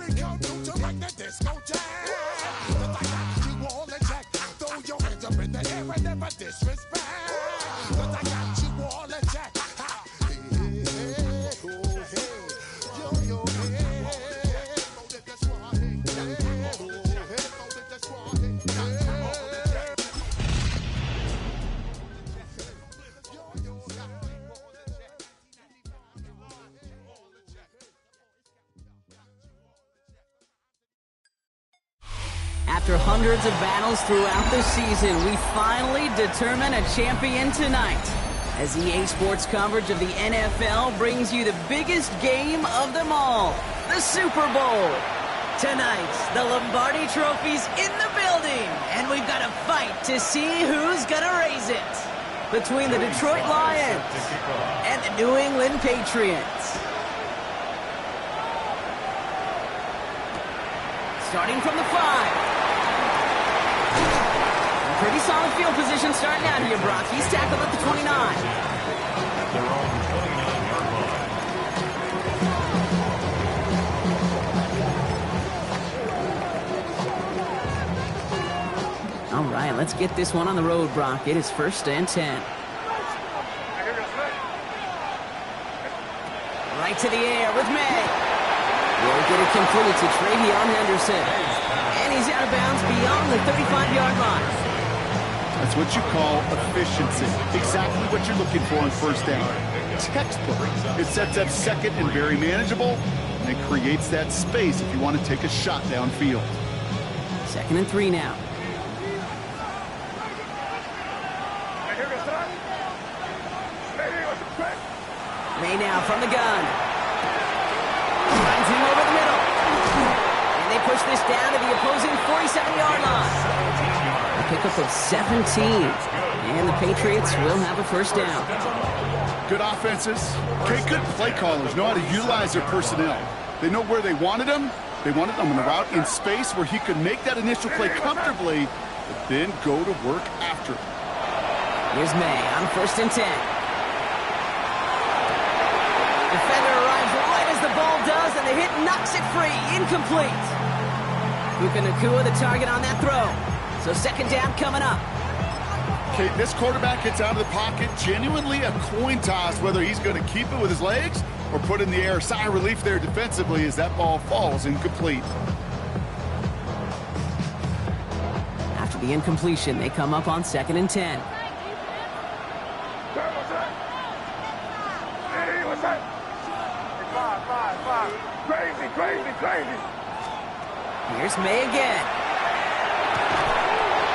we come through to rock the disco jam. Cause I got you all in check. Throw your hands up in the air and never disrespect. Cause I got you all in check. Hey, hey, oh, hey. Yo, yo, hey. After hundreds of battles throughout the season, we finally determine a champion tonight. As EA Sports coverage of the NFL brings you the biggest game of them all, the Super Bowl. Tonight, the Lombardi Trophy's in the building, and we've got a fight to see who's gonna raise it. Between the Detroit Lions and the New England Patriots. Starting from the 5. Pretty solid field position starting out here, Brock. He's tackled at the 29. All right, let's get this one on the road, Brock. It is 1st and 10. Right to the air with May. Will get it complete to Travion Henderson. And he's out of bounds beyond the 35-yard line. That's what you call efficiency. Exactly what you're looking for on 1st down. Textbook. It sets up 2nd and very manageable, and it creates that space if you want to take a shot downfield. 2nd and 3 now. May now from the gun. Runs him over the middle. And they push this down to the opposing 47-yard line. A pickup of 17. And the Patriots will have a 1st down. Good offenses. Okay, good play callers know how to utilize their personnel. They know where they wanted them. They wanted them on the route in space where he could make that initial play comfortably, but then go to work after it. Here's May on 1st and 10. Defender arrives right as the ball does, and the hit knocks it free. Incomplete. Puka Nacua the target on that throw. So 2nd down coming up. Okay, this quarterback gets out of the pocket. Genuinely a coin toss whether he's going to keep it with his legs or put in the air. Sigh of relief there defensively as that ball falls incomplete. After the incompletion, they come up on 2nd and 10. Crazy. Here's May again.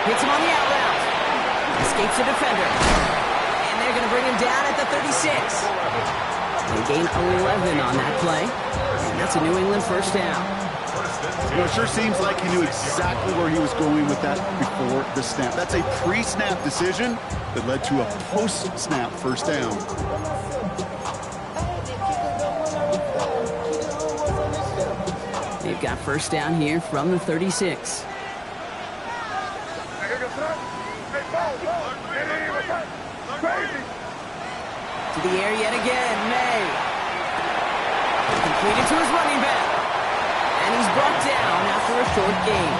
Hits him on the out route. Escapes the defender. And they're going to bring him down at the 36. They gain 11 on that play. And that's a New England 1st down. You know, it sure seems like he knew exactly where he was going with that before the snap. That's a pre-snap decision that led to a post-snap 1st down. They've got 1st down here from the 36. To the air yet again, May. Completed to his running back. And he's brought down after a short gain.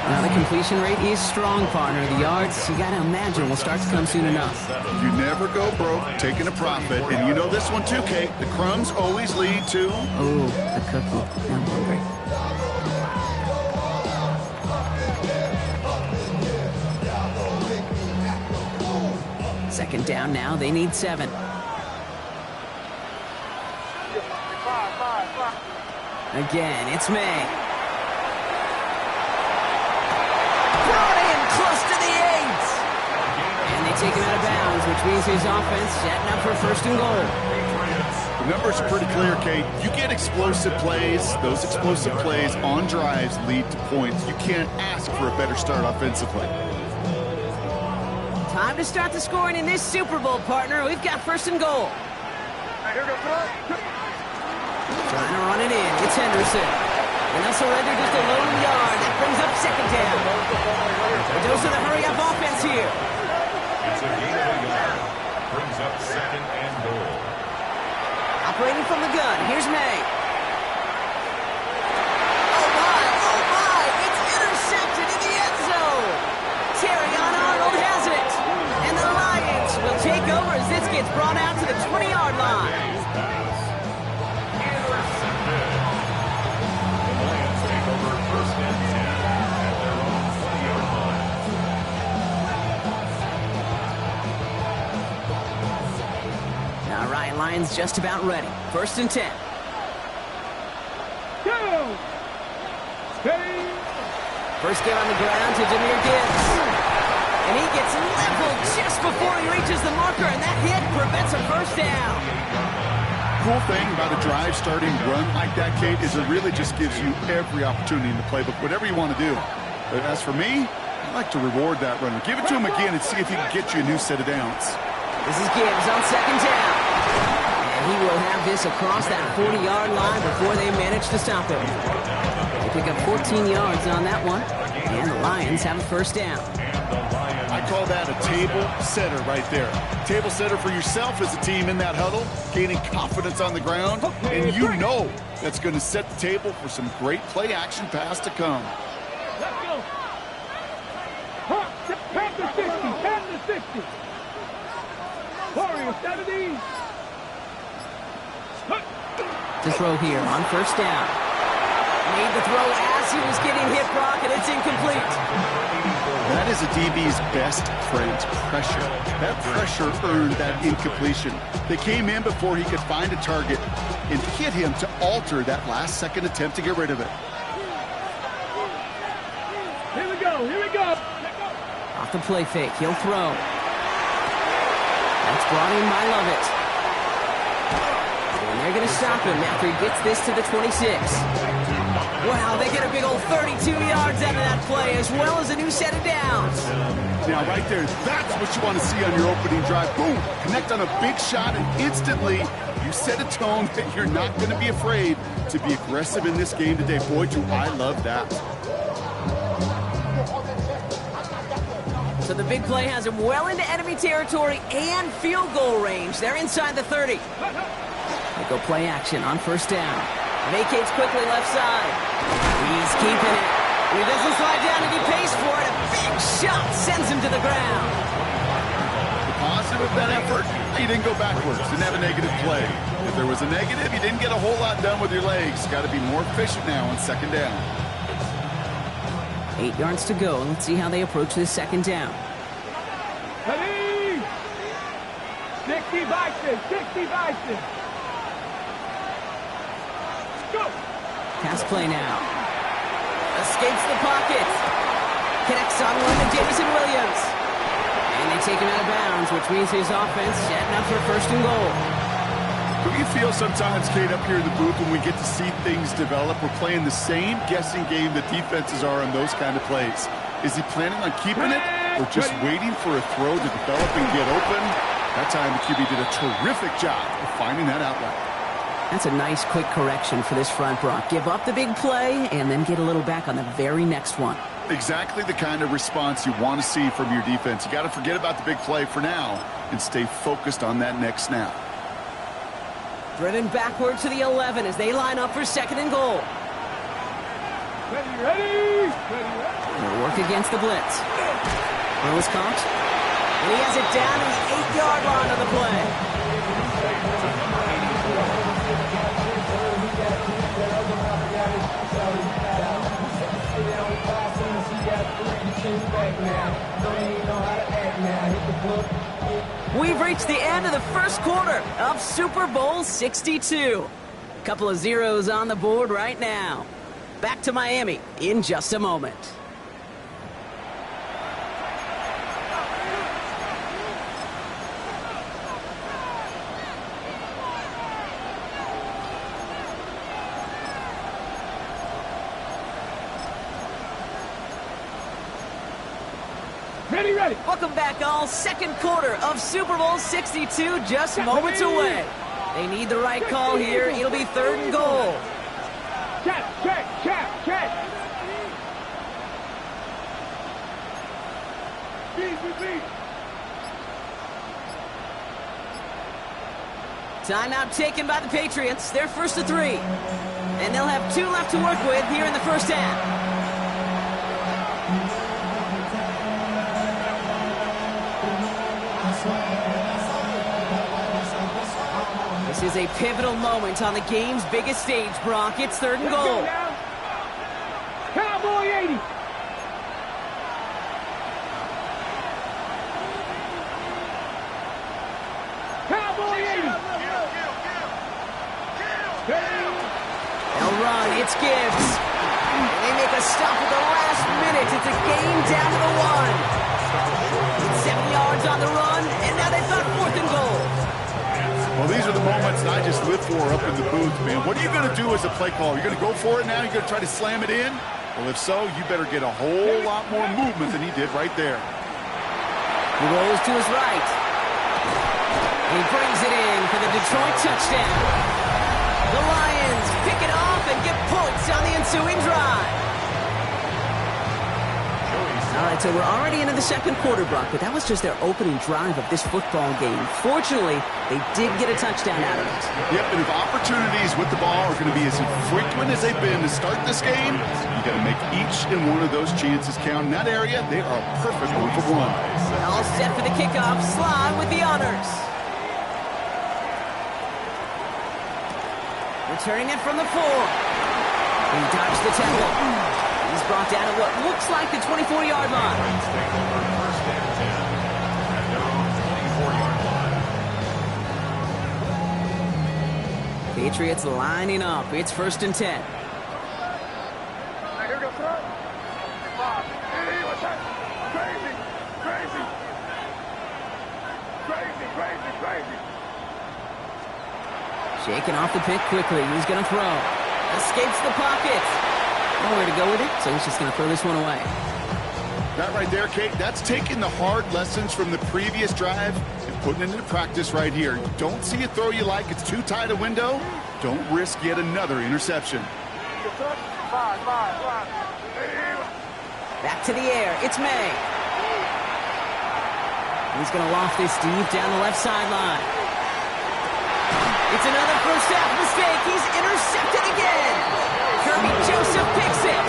Now the completion rate is strong, partner. The yards, you got to imagine, will start to come soon enough. You never go broke taking a profit. And you know this one too, Kate. The crumbs always lead to... Oh, the cookie. I'm hungry. Second down now. They need 7. Again, it's May. Brought in close to the 8. And they take him out of bounds, which means his offense setting up for 1st and goal. The numbers are pretty clear, Kate. You get explosive plays. Those explosive plays on drives lead to points. You can't ask for a better start offensively. Time to start the scoring in this Super Bowl, partner. We've got 1st and goal. Trying to run it in. It's Henderson. And they'll surrender just a lone yard. That brings up 2nd down. A dose of the hurry-up offense here. It's a gain of a yard. Brings up 2nd and goal. Operating from the gun. Here's May. Lions just about ready. 1st and 10. Go! Steady! First game on the ground to Jahmyr Gibbs. And he gets leveled just before he reaches the marker, and that hit prevents a first down. Cool thing about a drive starting run like that, Kate, is it really just gives you every opportunity in the playbook, whatever you want to do. But as for me, I like to reward that runner. Give it to him again and see if he can get you a new set of downs. This is Gibbs on 2nd down. And he will have this across that 40-yard line before they manage to stop him. They pick up 14 yards on that one, and the Lions have a first down. I call that a table setter right there. Table setter for yourself as a team in that huddle, gaining confidence on the ground, and you know that's going to set the table for some great play-action pass to come. Let's go! Tap the 60! Tap the 60! Warrior 70! To throw here on 1st down. Made the throw as he was getting hit, Brock, and it's incomplete. That is a DB's best friend, pressure. That pressure earned that incompletion. They came in before he could find a target and hit him to alter that last-second attempt to get rid of it. Here we go! Here we go! Off the play fake, he'll throw. That's brought in by Lovett. And they're going to stop him after he gets this to the 26. Wow, they get a big old 32 yards out of that play, as well as a new set of downs. Now, right there, that's what you want to see on your opening drive. Boom! Connect on a big shot, and instantly you set a tone that you're not going to be afraid to be aggressive in this game today. Boy, do I love that. So the big play has him well into enemy territory and field goal range. They're inside the 30. They go play action on 1st down. Vacates quickly left side. He's keeping it. He doesn't slide down and he pays for it. A big shot sends him to the ground. The positive of that effort, he didn't go backwards. Didn't have a negative play. If there was a negative, you didn't get a whole lot done with your legs. Got to be more efficient now on 2nd down. 8 yards to go, and let's see how they approach this 2nd down. Ready! 60 Bison! 60 Bison! Go! Pass play now. Escapes the pocket. Connects on one to Jameson Williams. And they take him out of bounds, which means his offense setting up for 1st and goal. Don't you feel sometimes, Kate, up here in the booth when we get to see things develop, we're playing the same guessing game that defenses are on those kind of plays? Is he planning on keeping it or just waiting for a throw to develop and get open? That time the QB did a terrific job of finding that outlet. That's a nice quick correction for this front, Brock. Give up the big play and then get a little back on the very next one. Exactly the kind of response you want to see from your defense. You got to forget about the big play for now and stay focused on that next snap. Driven backward to the 11 as they line up for 2nd and goal. Ready, ready! Ready, ready! They'll work against the blitz. Rose caught. And he has it down to the 8-yard line of the play. We've reached the end of the 1st quarter of Super Bowl 62. Couple of zeros on the board right now. Back to Miami in just a moment. Ready, ready! Welcome back, all. 2nd quarter of Super Bowl 62, just moments away. They need the right call here. It'll be 3rd and goal. Check! Beat! Timeout taken by the Patriots. They're 1st and 3. And they'll have 2 left to work with here in the 1st half. This is a pivotal moment on the game's biggest stage, Brock. It's 3rd and goal. Cowboy 80. Cowboy 80. It's Gibbs. And they make a stop at the last minute. It's a gain down to the 1. It's 7 yards on the run, and now they've got 4th and goal. Well, these are the moments that I just live for up in the booth, man. What are you going to do as a play caller? You're going to go for it now? You're going to try to slam it in? Well, if so, you better get a whole lot more movement than he did right there. He rolls to his right. He brings it in for the Detroit touchdown. The Lions pick it off and get points on the ensuing drive. All right, so we're already into the second quarter, Brock, but that was just their opening drive of this football game. Fortunately, they did get a touchdown out of it. Yep, and if opportunities with the ball are going to be as frequent as they've been to start this game, you got to make each and one of those chances count. In that area, they are a perfect 1 for 1. All set for the kickoff. Slide with the honors. Returning it from the 4. He dodged the tackle. He's brought down at what looks like the 24-yard line. Patriots lining up. It's 1st and 10. Here goes throw. Hey, what's that? Crazy, crazy. Crazy, crazy, crazy. Shaking off the pick quickly. He's going to throw. Escapes the pocket. Nowhere to go with it, so he's just going to throw this one away. That right there, Kate, that's taking the hard lessons from the previous drive and putting it into practice right here. You don't see a throw you like, it's too tight a window. Don't risk yet another interception. Back to the air. It's May. He's going to loft this deep down the left sideline. It's another first half mistake. He's intercepted again. Kirby Joseph picks it.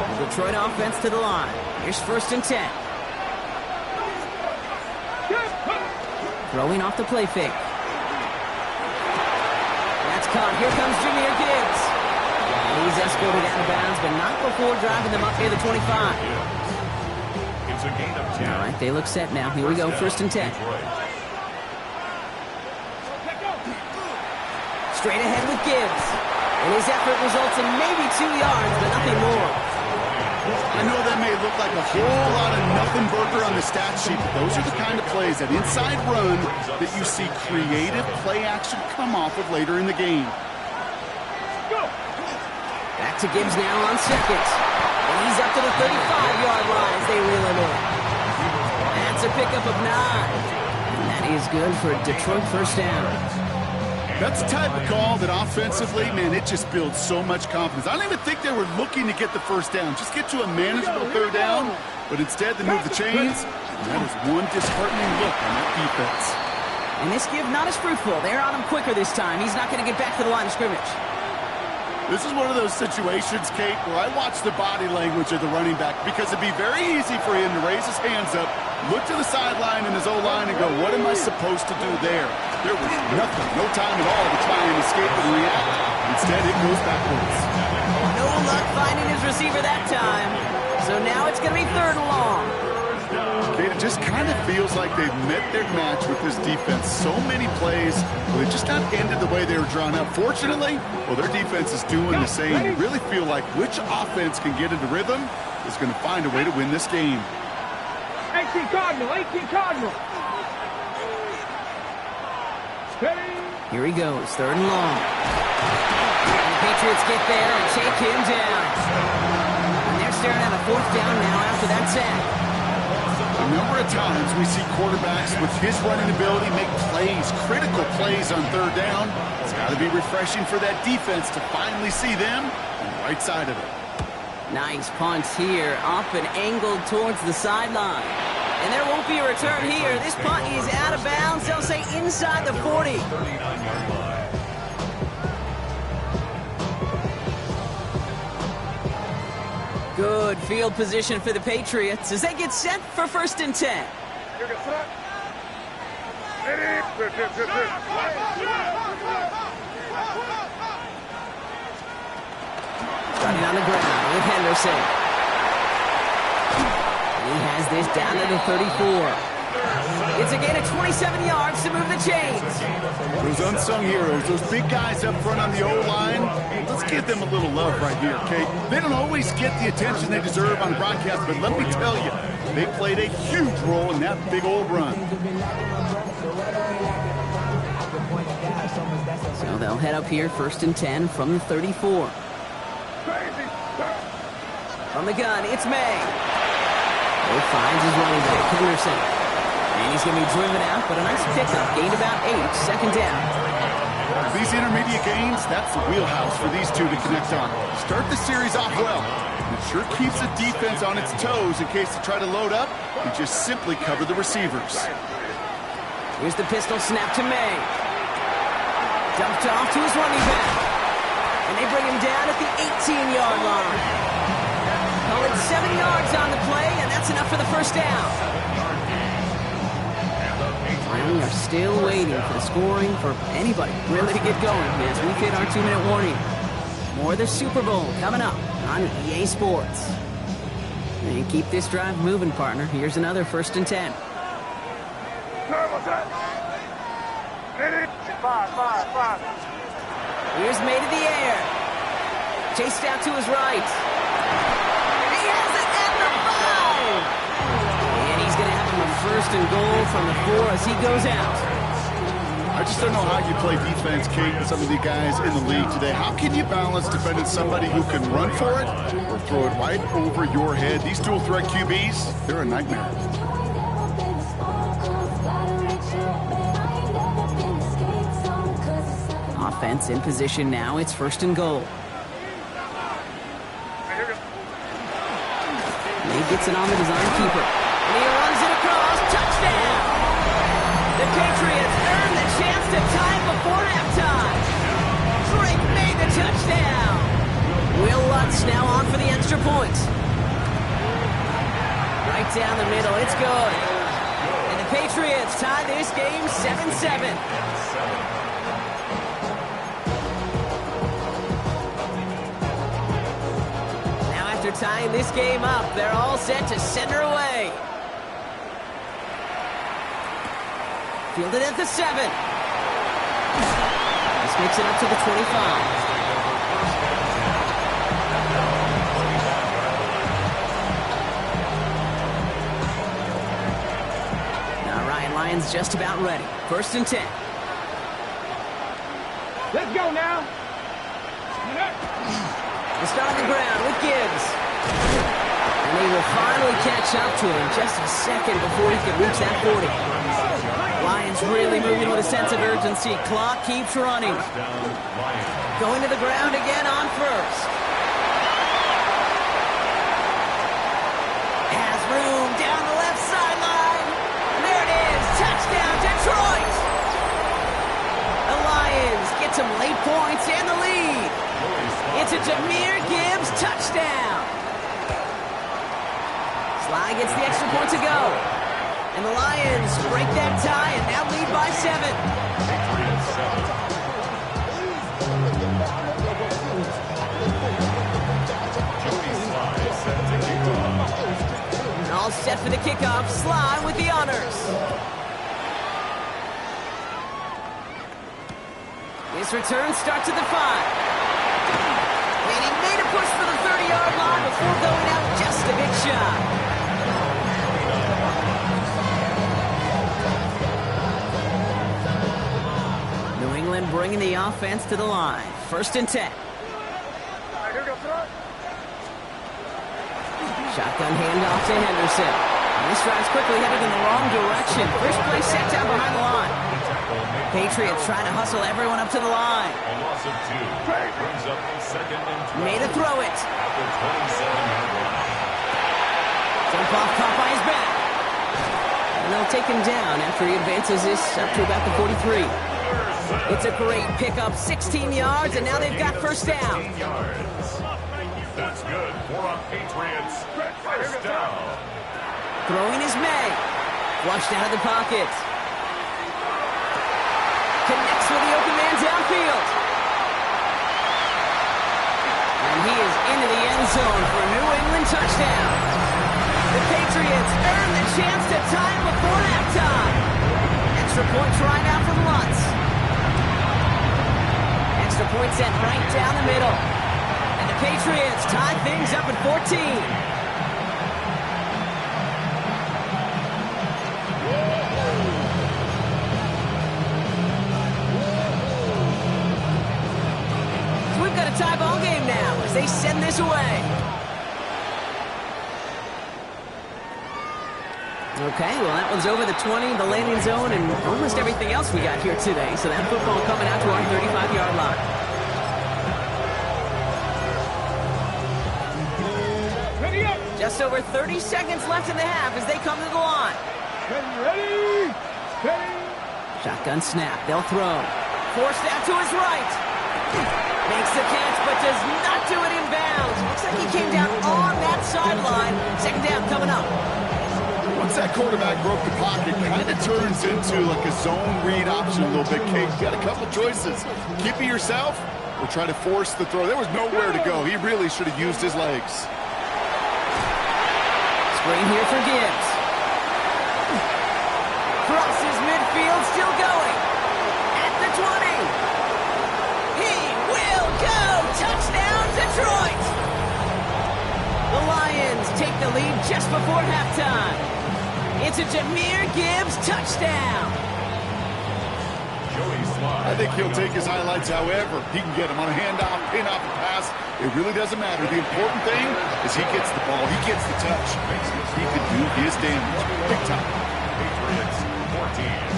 The Detroit offense to the line. Here's 1st and 10. Throwing off the play fake. That's caught. Here comes Jahmyr Gibbs. He's escorted out of bounds, but not before driving them up near the 25. It's a gain of 10. All right, they look set now. Here we go, 1st and 10. Straight ahead with Gibbs. And his effort results in maybe 2 yards, but nothing more. I know that may look like a whole lot of nothing burger on the stat sheet, but those are the kind of plays, that inside run, that you see creative play action come off of later in the game. Back to Gibbs now on 2nd. And he's up to the 35-yard line as they reel him in. That's a pickup of 9. And that is good for a Detroit 1st down. That's the type of call that offensively, man, it just builds so much confidence. I don't even think they were looking to get the 1st down. Just get to a manageable 3rd down. But instead, they move the chains. And that is one disheartening look on that defense. And this give not as fruitful. They're on him quicker this time. He's not going to get back to the line of scrimmage. This is one of those situations, Kate, where I watch the body language of the running back because it'd be very easy for him to raise his hands up, look to the sideline in his O-line and go, what am I supposed to do there? There was nothing, no time at all to try and escape and react. Instead, it goes backwards. No luck finding his receiver that time. So now it's going to be 3rd and long. Kate, it just kind of feels like they've met their match with this defense. So many plays, well, they just not ended the way they were drawn up. Fortunately, well, their defense is doing the same. You really feel like which offense can get into rhythm is going to find a way to win this game. 18 Cardinal, 18 Cardinal. Steady. Here he goes, 3rd and long. And the Patriots get there and take him down. And they're staring at a 4th down now after that sack. A number of times we see quarterbacks with his running ability make plays, critical plays on 3rd down. It's got to be refreshing for that defense to finally see them on the right side of it. Nice punt here, up and angled towards the sideline. And there won't be a return here. This punt is out of bounds. They'll say inside the 40. 39-yard line. Good field position for the Patriots as they get set for 1st and 10. Here goes front. Steady. Good. Starting on the ground with Henderson. He has this down to the 34. It's a gain of 27 yards to move the chains. Those unsung heroes, those big guys up front on the O-line, let's give them a little love right here, okay? They don't always get the attention they deserve on broadcast, but let me tell you, they played a huge role in that big old run. So they'll head up here, 1st and 10 from the 34. From the gun, it's May. He finds his running back, Henderson. And he's going to be driven out, but a nice pickup. Gained about 8, 2nd down. These intermediate gains, that's the wheelhouse for these two to connect on. Start the series off well. It sure keeps the defense on its toes in case they try to load up and just simply cover the receivers. Here's the pistol snap to May. Dumped off to his running back. And they bring him down at the 18-yard line. Call it 7 yards on the play, and that's enough for the 1st down. We are still waiting for the scoring for anybody really to get going as we hit our 2-minute warning. More of the Super Bowl coming up on EA Sports. And keep this drive moving, partner. Here's another 1st and 10. Here's May to the air. Chased out to his right. He has it at the 5. And he's going to have him a 1st and goal from the 4 as he goes out. I just don't know how you play defense, Kate, with some of the guys in the league today. How can you balance defending somebody who can run for it or throw it right over your head? These dual threat QBs, they're a nightmare. Offense in position now. It's 1st and goal. He gets it on the design keeper. And he runs it across. Touchdown! The Patriots earn the chance to tie before halftime. Drake made the touchdown. Will Lutz now on for the extra point. Right down the middle. It's good. And the Patriots tie this game 7-7. After tying this game up, they're all set to send her away. Fielded at the 7. This makes it up to the 25. Now Ryan Lyons just about ready. 1st and 10. Let's go now. They start on the ground with Gibbs. And they will finally catch up to him just a second before he can reach that 40. Lions really moving with a sense of urgency. Clock keeps running. Going to the ground again on 1st. Has room down the left sideline. And there it is. Touchdown, Detroit. The Lions get some late points and the lead. It's a Jahmyr Gibbs touchdown. Sly gets the extra point to go. And the Lions break that tie and now lead by 7. And all set for the kickoff. Sly with the honors. His return starts at the 5. And he made a push for the 30-yard line before going out with just a big shot. New England bringing the offense to the line. 1st and 10. Shotgun handoff to Henderson. And this drive's quickly headed in the wrong direction. First play set down behind the line. Patriots trying to hustle everyone up to the line. A loss of 2 brings up 2nd and 12. Made to throw it. At the 27-yard line. Jump off caught by his back. And they'll take him down after he advances this up to about the 43. It's a great pickup, 16 yards, and now they've got 1st down. 16 yards. That's good for a Patriots 1st down. Throwing is May. Flushed out of the pocket. Connects with the open man downfield. And he is into the end zone for a New England touchdown. The Patriots earn the chance to tie it before halftime. Extra point try now from Lutz. Extra point sent right down the middle. And the Patriots tie things up at 14. Got a tie ball game now as they send this away. Okay, well that one's over the 20, the landing zone, and almost everything else we got here today. So that football coming out to our 35-yard line. Ready up. Just over 30 seconds left in the half as they come to the line. Ready. Ready. Shotgun snap, they'll throw. Forced out to his right. Makes the catch, but does not do it in bounds. Looks like he came down on that sideline. Second down coming up. Once that quarterback broke the pocket, kind of turns into like a zone read option a little bit. Kate, you got a couple choices. Keep it yourself or try to force the throw. There was nowhere to go. He really should have used his legs. Screen here for Gibbs. Crosses midfield, still going. At the 20. Touchdown, Detroit! The Lions take the lead just before halftime. It's a Jahmyr Gibbs touchdown. I think he'll take his highlights however he can get them on a handoff, pin off a pass. It really doesn't matter. The important thing is he gets the ball, he gets the touch. He can do his damage. Big time. Patriots 14.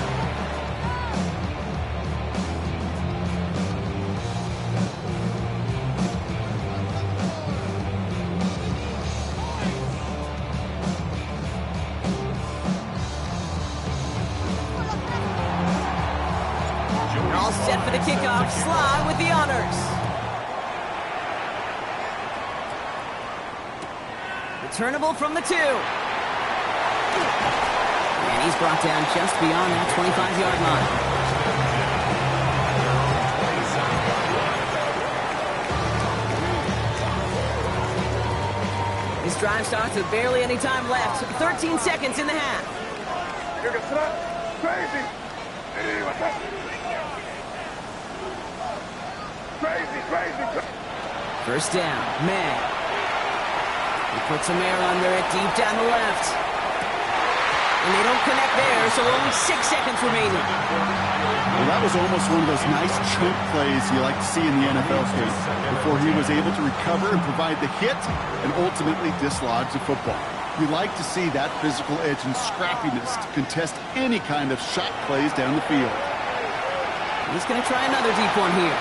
Set for the kickoff. Sly with the honors. Returnable from the 2. And he's brought down just beyond that 25-yard line. This drive starts with barely any time left. 13 seconds in the half. Crazy. Crazy. First down, May. He puts some air under it deep down the left. And they don't connect there, so only 6 seconds remaining. Well, that was almost one of those nice chunk plays you like to see in the NFL case before he was able to recover and provide the hit and ultimately dislodge the football. You like to see that physical edge and scrappiness to contest any kind of shot plays down the field. He's going to try another deep one here.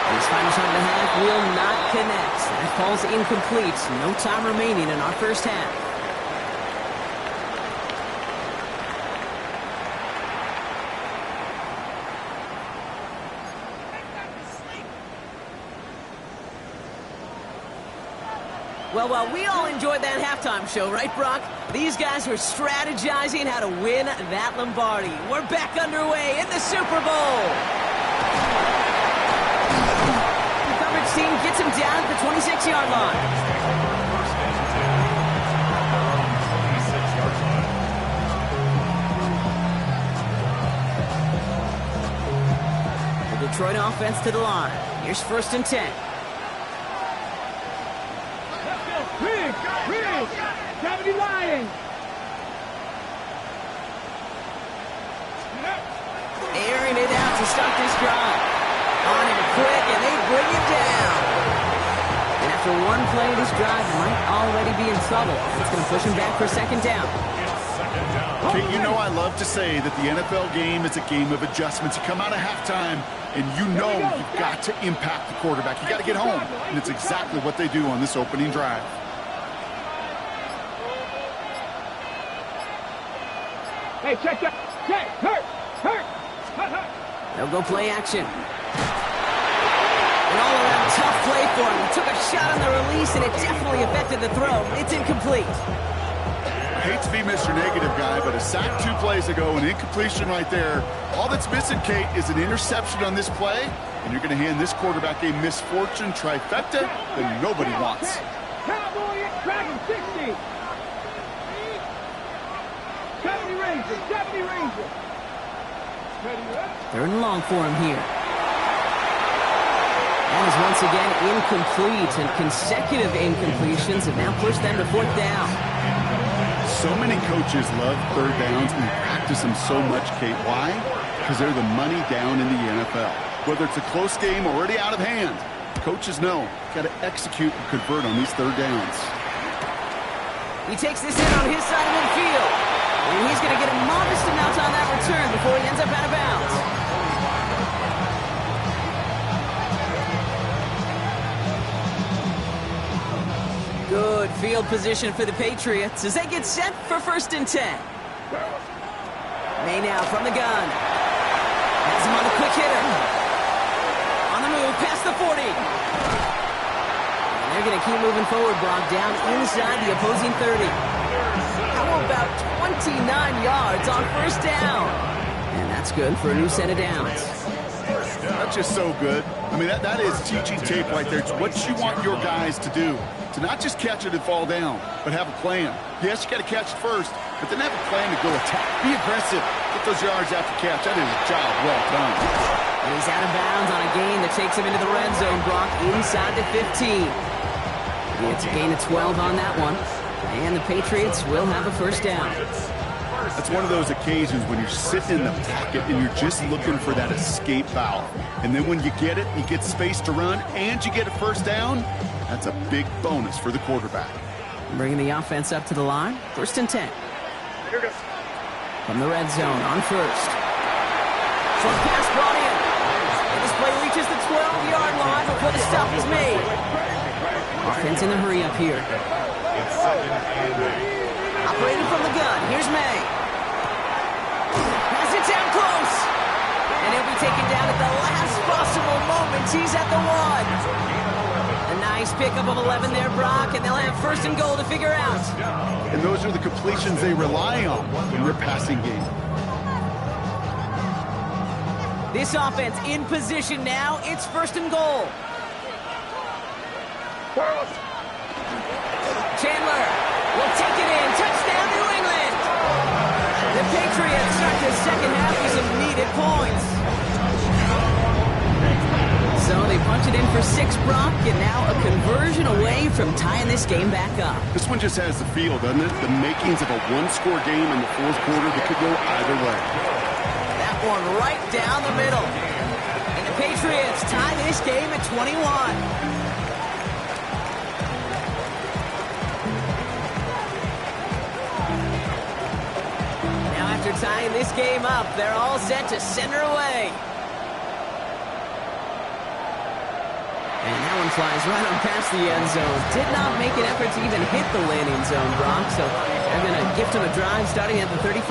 His final shot of the half will not connect. That falls incomplete. No time remaining in our first half. Well, we all enjoyed that halftime show, right, Brock? These guys were strategizing how to win that Lombardi. We're back underway in the Super Bowl. Team gets him down at the 26-yard line. The Detroit offense to the line. Here's 1st and 10. Rig! Gravity Lions! Airing it out to start this drive. On him quick, and they bring him down. And after one play, this drive might already be in trouble. It's going to push him back for 2nd down. Okay, you know I love to say that the NFL game is a game of adjustments. You come out of halftime, and you know you've got to impact the quarterback. You got to get home, and it's exactly what they do on this opening drive. Hey, check that. Check. Hurt. They'll go play action. An all-around tough play for him. He took a shot on the release, and it definitely affected the throw. It's incomplete. I hate to be Mr. Negative guy, but a sack 2 plays ago, an incompletion right there. All that's missing, Kate, is an interception on this play, and you're going to hand this quarterback a misfortune trifecta that nobody wants. Cowboy Dragon 60. 70 Ranger. 70 Ranger. Third and long for him here. That is once again incomplete, and consecutive incompletions have now pushed them to fourth down. So many coaches love third downs and practice them so much, Kate. Why? Because they're the money down in the NFL. Whether it's a close game or already out of hand, coaches know got to execute and convert on these third downs. He takes this in on his side of midfield, and he's going to get a modest amount on that return before he ends up out of bounds. Good field position for the Patriots as they get set for 1st and 10. May now from the gun. Has him on the quick hitter. On the move, past the 40. And they're going to keep moving forward, Brock, down inside the opposing 30. How about 29 yards on 1st down? And that's good for a new set of downs. That's just so good. I mean, that is teaching tape right there. It's what you want your guys to do. To not just catch it and fall down, but have a plan. Yes, you got to catch it first, but then have a plan to go attack. Be aggressive. Get those yards after catch. That is a job well done. And he's out of bounds on a gain that takes him into the red zone, Brock, inside the 15. It's a gain of 12 on that one. And the Patriots will have a 1st down. That's one of those occasions when you're sitting in the pocket and you're just looking for that escape valve. And then when you get it, you get space to run, and you get a 1st down, that's a big bonus for the quarterback. Bringing the offense up to the line. 1st and 10. From the red zone on 1st. Short pass brought in. And this play reaches the 12-yard line before the stop is made. Offense in the hurry up here. Operating from the gun. Here's May. Has it down close. And he'll be taken down at the last possible moment. He's at the 1. A nice pickup of 11 there, Brock, and they'll have 1st and goal to figure out. And those are the completions they rely on in their passing game. This offense in position now. It's 1st and goal. Chandler will take it in. Touchdown, New England. The Patriots start the second half with some needed points. So they punch it in for 6, Brock, and now a conversion away from tying this game back up. This one just has the feel, doesn't it? The makings of a one-score game in the 4th quarter that could go either way. That one right down the middle. And the Patriots tie this game at 21. Now after tying this game up, they're all set to center away. And that one flies right on past the end zone. Did not make an effort to even hit the landing zone, Brock. So they're going to gift him a drive starting at the 35.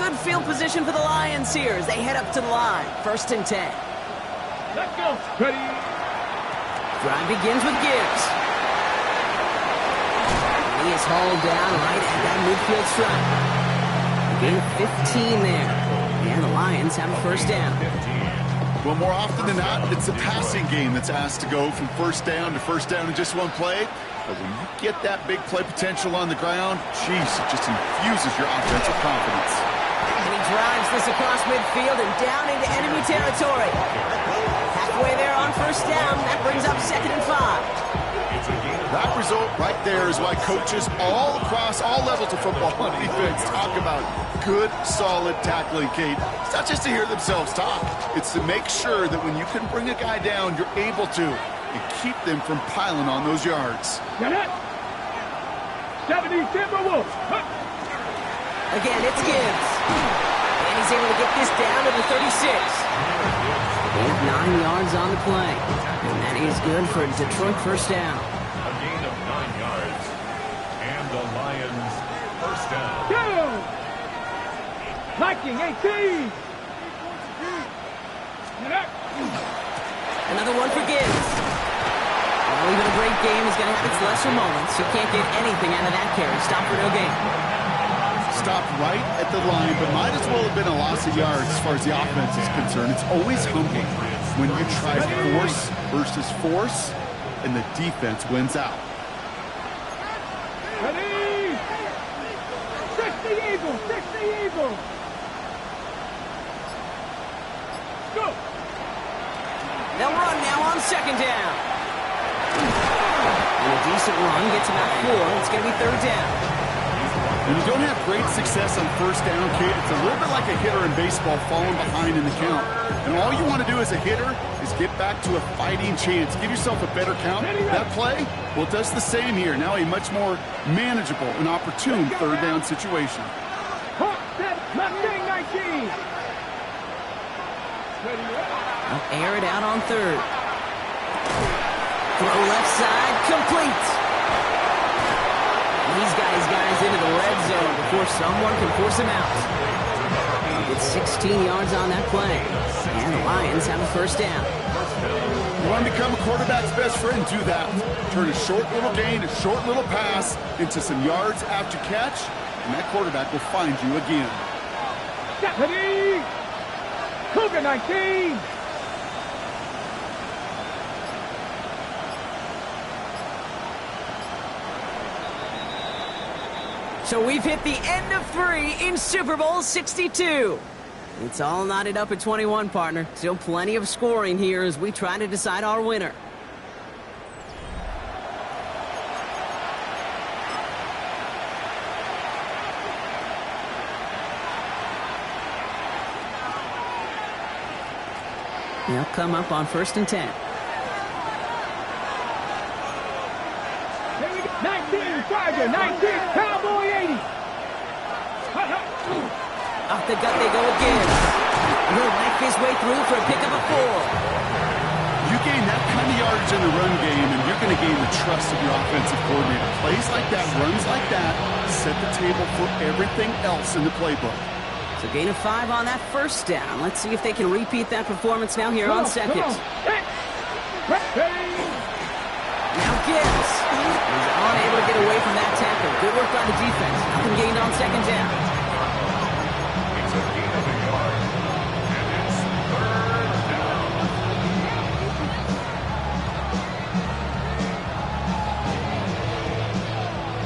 Good field position for the Lions here as they head up to the line. 1st and 10. Let's go. Ready. Drive begins with Gibbs. He is hauled down right at that midfield stripe. Gain of 15 there. And the Lions have a 1st down. Well, more often than not, it's the passing game that's asked to go from 1st down to 1st down in just one play. But when you get that big play potential on the ground, geez, it just infuses your offensive confidence. And he drives this across midfield and down into enemy territory. Halfway there on 1st down. That brings up 2nd and 5. That result right there is why coaches all across all levels of football and defense talk about good, solid tackling, Kate. It's not just to hear themselves talk. It's to make sure that when you can bring a guy down, you're able to and keep them from piling on those yards. Get it. 70 Timberwolves. Again, it's Gibbs. And he's able to get this down to the 36. They have 9 yards on the play. And that is good for a Detroit 1st down. A gain of 9 yards. And the Lions 1st down. Go! Viking 18. Another one for Gibbs. Well, even a great game is going to have its lesser moments. You can't get anything out of that carry. Stop for no gain. stopped right at the line, but might as well have been a loss of yards as far as the offense is concerned. It's always humbling when you try force versus force, and the defense wins out. Ready? 60 Eagles, 60 Eagles. Go. They'll run now on second down. And a decent run gets about 4. It's going to be third down. When you don't have great success on first down, Kate, it's a little bit like a hitter in baseball falling behind in the count. And all you want to do as a hitter is get back to a fighting chance. Give yourself a better count. That play, well, it does the same here. Now a much more manageable and opportune third down situation. They'll air it out on third. Throw left side, complete. He's got his guys into the red zone before someone can force him out. It's 16 yards on that play. And the Lions have a first down. You want to become a quarterback's best friend, do that. Turn a short little gain, a short little pass into some yards after catch, and that quarterback will find you again. Ready? Cougar 19. So we've hit the end of 3 in Super Bowl 62. It's all knotted up at 21, partner. Still plenty of scoring here as we try to decide our winner. They'll come up on 1st and 10. 19, Charger, 19, Cowboy 80. Off the gut they go again. He'll knife his way through for a pickup of 4. You gain that kind of yardage in the run game, and you're going to gain the trust of your offensive coordinator. Plays like that, runs like that, set the table for everything else in the playbook. So gain of 5 on that first down. Let's see if they can repeat that performance now here on second. Now Gibbs. He's unable to get away from that tackle. Good work by the defense. Nothing gained on second down. It's a gain of a yard. And it's third down.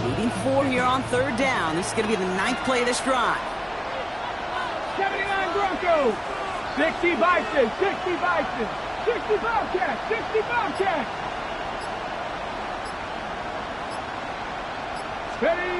Leading 4 here on third down. This is going to be the 9th play of this drive. 79 Broncos. 60 Bison, 60 Bison, 60 Bobcats, 60 Bobcats. Ready?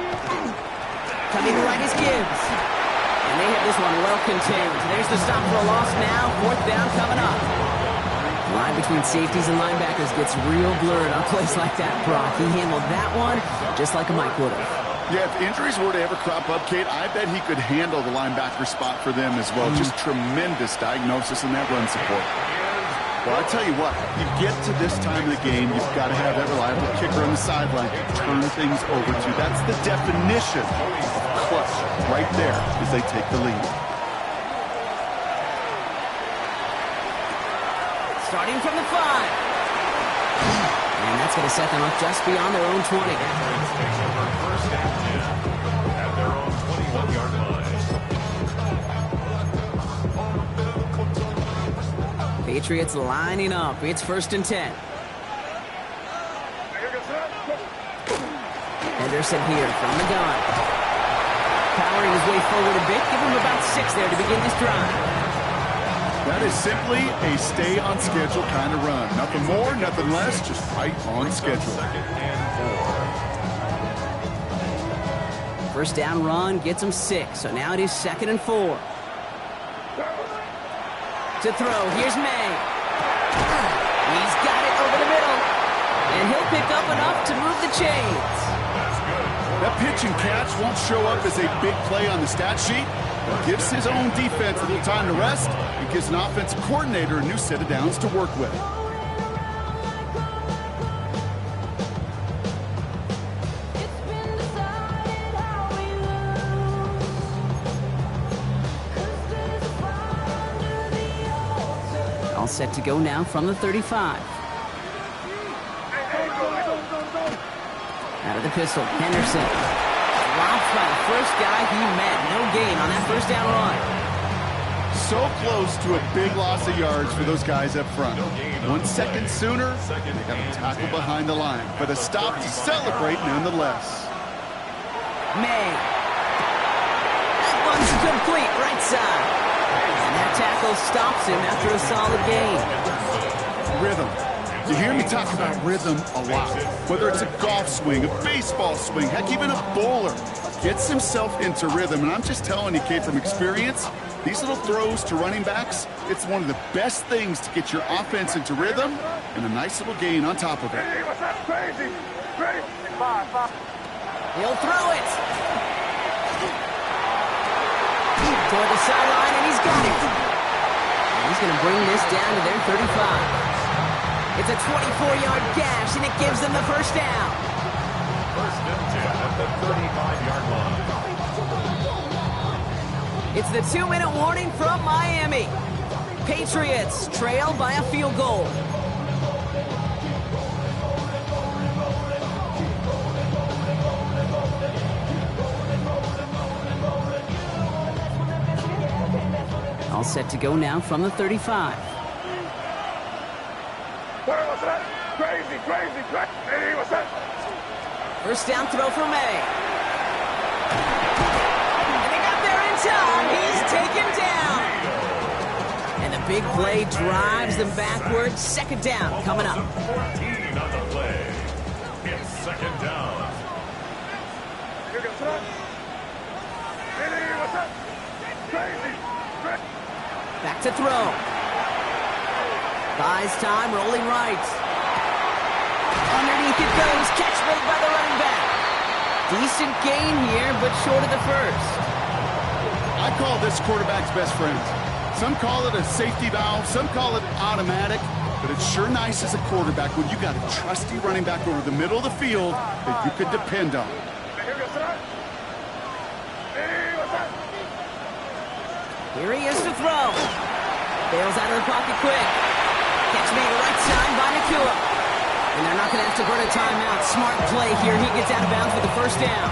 Coming right is Gibbs. And they have this one well contained. There's the stop for a loss now. 4th down coming up. The line between safeties and linebackers gets real blurred on plays like that, Brock. He handled that one just like a Mike would have. Yeah, if injuries were to ever crop up, Kate, I bet he could handle the linebacker spot for them as well. Just tremendous diagnosis in that run support. Well, I tell you what, you get to this time of the game, you've got to have that reliable kicker on the sideline to turn things over to. That's the definition of clutch right there as they take the lead. Starting from the 5. And that's going to set them up just beyond their own 20. First and 10 at their own 21-yard line. Patriots lining up. It's 1st and 10. Henderson here from the gun. Powering his way forward a bit. Give him about 6 there to begin this drive. That is simply a stay-on-schedule kind of run. Nothing more, nothing less, just right on schedule. 2nd and 4. First down run gets him 6. So now it is 2nd and 4. To throw, here's May. He's got it over the middle. And he'll pick up enough to move the chains. That pitch and catch won't show up as a big play on the stat sheet. It gives his own defense a little time to rest. It gives an offensive coordinator a new set of downs to work with. All set to go now from the 35. Out of the pistol, Henderson. Stopped by the first guy he met. No gain on that first down run. So close to a big loss of yards for those guys up front. 1 second sooner, they got a tackle behind the line. But a stop to celebrate nonetheless. May. That one's complete, right side. And that tackle stops him after a solid gain. Rhythm. You hear me talk about rhythm a lot. Whether it's a golf swing, a baseball swing, heck, even a bowler gets himself into rhythm. And I'm just telling you, kid, from experience, these little throws to running backs, it's one of the best things to get your offense into rhythm and a nice little gain on top of it. Crazy. He'll throw it. Toward the sideline, and he's got it. And he's going to bring this down to their 35. It's a 24-yard gash, and it gives them the first down. First and 10 at the 35-yard line. It's the 2-minute warning from Miami. Patriots trail by a field goal. All set to go now from the 35. What's that? Crazy. Hey, what's that? First down throw for May. And they got there in time. He's taken down. And the big play drives them backwards. Second down coming up. 14 on the play. It's second down. Here goes that. Hey, what's that? Crazy. Back to throw. Buys time, rolling right. Underneath it goes. Catch made by the running back. Decent gain here, but short of the first. I call this quarterback's best friend. Some call it a safety valve, some call it automatic, but it's sure nice as a quarterback when you got a trusty running back over the middle of the field that you can depend on. Here goes that. Hey, what's that? Here he is to throw. Bails out of the pocket quick. Catch made right side by Nakua. And they're not going to have to burn a timeout. Smart play here. He gets out of bounds for the first down.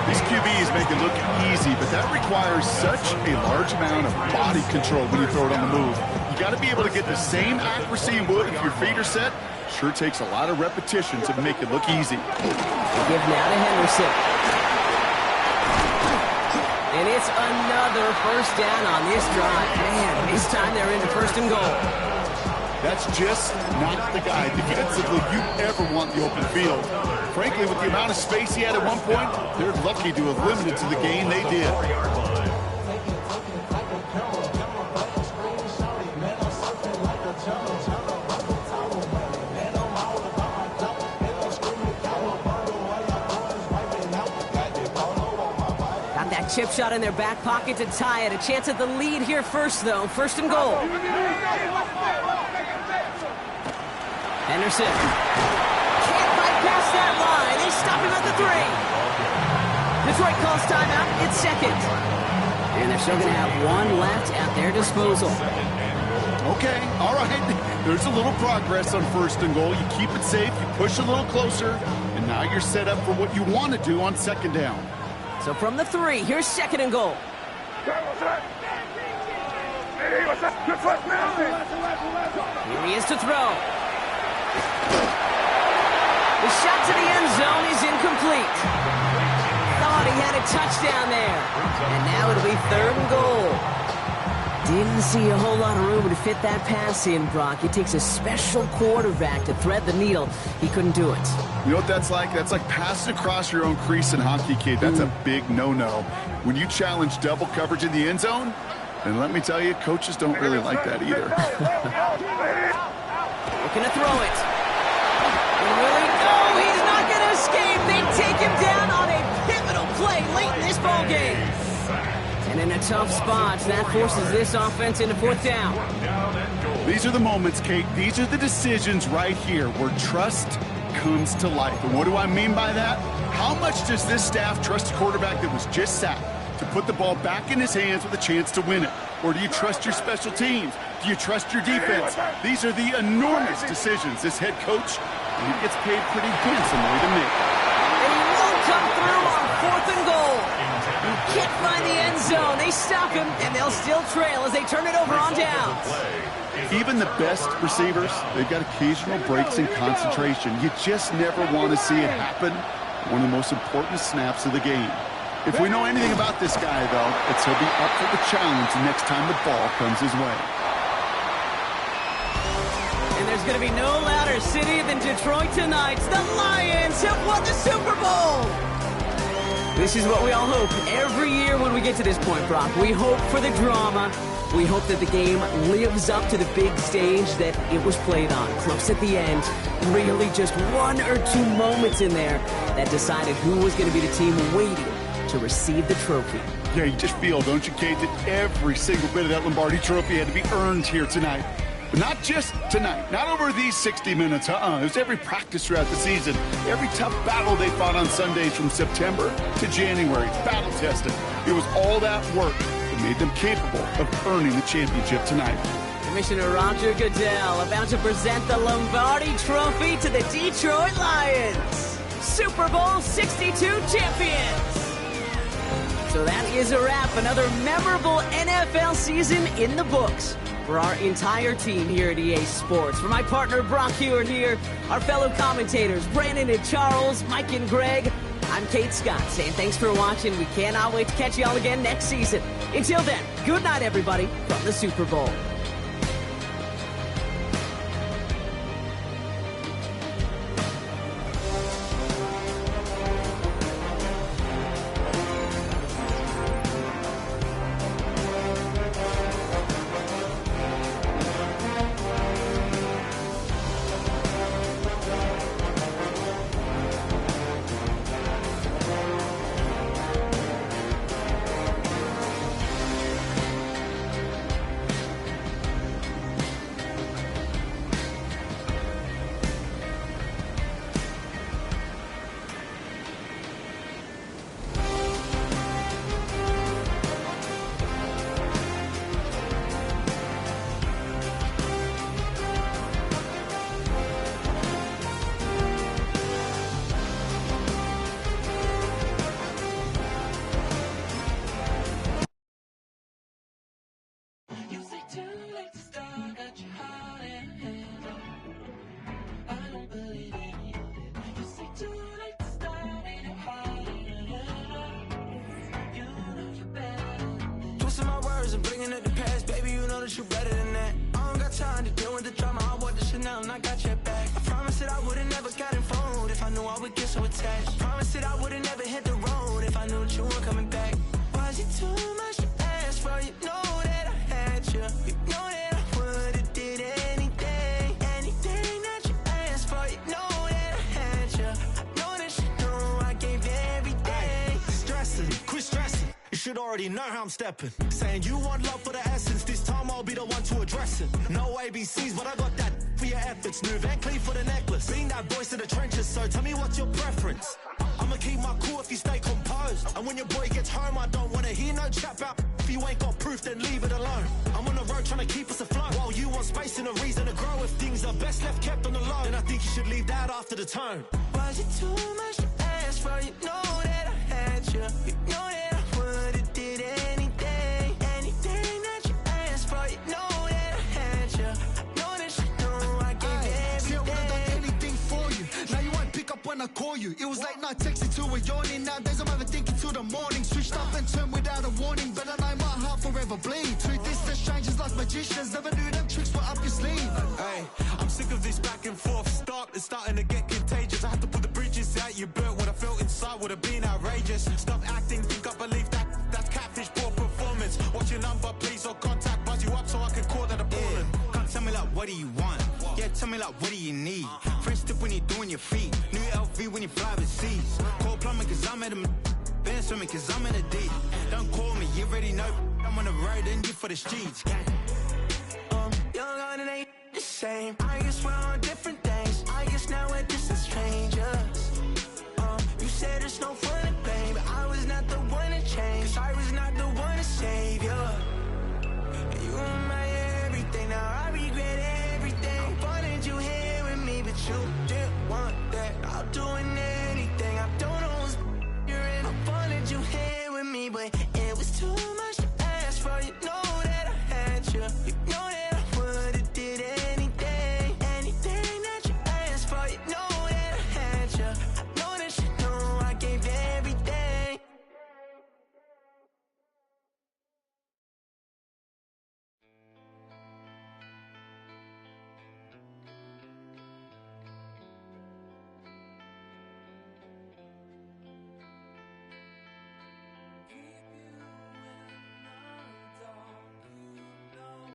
These QBs make it look easy, but that requires such a large amount of body control when you throw it on the move. You got to be able to get the same accuracy you would if your feet are set. Sure takes a lot of repetition to make it look easy. They give now to Henderson. And it's another first down on this drive. Man, this time they're into first and goal. That's just not the guy defensively you ever want the open field. Frankly, with the amount of space he had at one point, they're lucky to have limited to the gain they did. Got that chip shot in their back pocket to tie it. A chance at the lead here first, though. First and goal. Henderson. Can't bypass that line. They stop him at the 3. Detroit calls timeout. It's second. And they're still going to have one left at their disposal. Okay, all right. There's a little progress on first and goal. You keep it safe, you push a little closer, and now you're set up for what you want to do on second down. So from the 3, here's second and goal. What's that? Hey, what's that? Good foot now. Here he is to throw. The shot to the end zone is incomplete. Thought he had a touchdown there. And now it'll be third and goal. Didn't see a whole lot of room to fit that pass in, Brock. It takes a special quarterback to thread the needle. He couldn't do it. You know what that's like? That's like passing across your own crease in hockey, kid. That's a big no-no. When you challenge double coverage in the end zone, and let me tell you, coaches don't really like that either. Looking to throw it. Really? No, he's not going to escape. They take him down on a pivotal play late in this ball game. And in a tough spot, that forces this offense into fourth down. These are the moments, Kate. These are the decisions right here where trust comes to life. And what do I mean by that? How much does this staff trust a quarterback that was just sacked to put the ball back in his hands with a chance to win it? Or do you trust your special teams? Do you trust your defense? These are the enormous decisions this head coach, and he gets paid pretty handsomely to make. And he won't come through on fourth and goal. He can't find the end zone. They stop him, and they'll still trail as they turn it over on downs. Even the best receivers, they've got occasional breaks in concentration. You just never want to see it happen. One of the most important snaps of the game. If we know anything about this guy, though, it's he'll be up for the challenge next time the ball comes his way. And there's going to be no louder city than Detroit tonight. The Lions have won the Super Bowl. This is what we all hope every year when we get to this point, Brock. We hope for the drama. We hope that the game lives up to the big stage that it was played on. Close at the end. Really just one or two moments in there that decided who was going to be the team waiting to receive the trophy. Yeah, you just feel, don't you, Kate, that every single bit of that Lombardi trophy had to be earned here tonight. But not just tonight, not over these 60 minutes, It was every practice throughout the season, every tough battle they fought on Sundays from September to January, battle tested. It was all that work that made them capable of earning the championship tonight. Commissioner Roger Goodell about to present the Lombardi Trophy to the Detroit Lions, Super Bowl 62 champions. So that is a wrap. Another memorable NFL season in the books for our entire team here at EA Sports. For my partner Brock Huard here, our fellow commentators Brandon and Charles, Mike and Greg, I'm Kate Scott saying thanks for watching. We cannot wait to catch you all again next season. Until then, good night everybody from the Super Bowl. You better than that. I don't got time to deal with the drama. I want the Chanel and I got your back. I promise that I would've never gotten phoned if I knew I would get so attached. I promise that I would've never hit the road if I knew that you weren't coming back. Was it too much to ask for? You know that I had you. You know that I would've did anything, anything that you asked for. You know that I had you. I know that you know I gave everything. Stressing, quit stressing. You should already know how I'm stepping. Saying you want love for the essence. This time I'll be the one to address it. No ABCs, but I got that for your efforts. New Van Cleef for the necklace. Being that voice in the trenches, so tell me what's your preference. I'ma keep my cool if you stay composed. And when your boy gets home, I don't wanna hear no chat about. If you ain't got proof, then leave it alone. I'm on the road trying to keep us afloat. While you want space and a reason to grow. If things are best left kept on the low, then I think you should leave that after the tone. Was it too much to ask for? You know that I had you. You know that I would've did anything, anything that you asked for. You know that I had you. I know that you know I gave everything. See, I would've done anything for you. Now you won't pick up when I call you. It was late night texting to a yawning. Nowadays I'm overthinking till the morning. Switched up and turned without a warning. But I know my heart forever bleed. Two distant strangers like magicians. Never knew them tricks were up your sleeve. Hey, I'm sick of this back and forth. It's starting to get contagious. I had to put the bridges out you built. What I felt inside would have been outrageous. Stop acting, think I believe that. That's catfish, poor performance. What's your number, please, or contact. Buzz you up so I can call that appalling. Can't tell me like, what do you want? Yeah, tell me like, what do you need? French tip when you're doing your feet. New LV when you fly overseas. Call plumbing cause I'm at a been swimming cause I'm in a deep. Don't call me, you already know. I'm on the road and you for the streets. Young on and ain't the same. I guess we're on different things. I guess now we're distant strangers. You said it's no fun to blame, but I was not the one to change. 'Cause I was not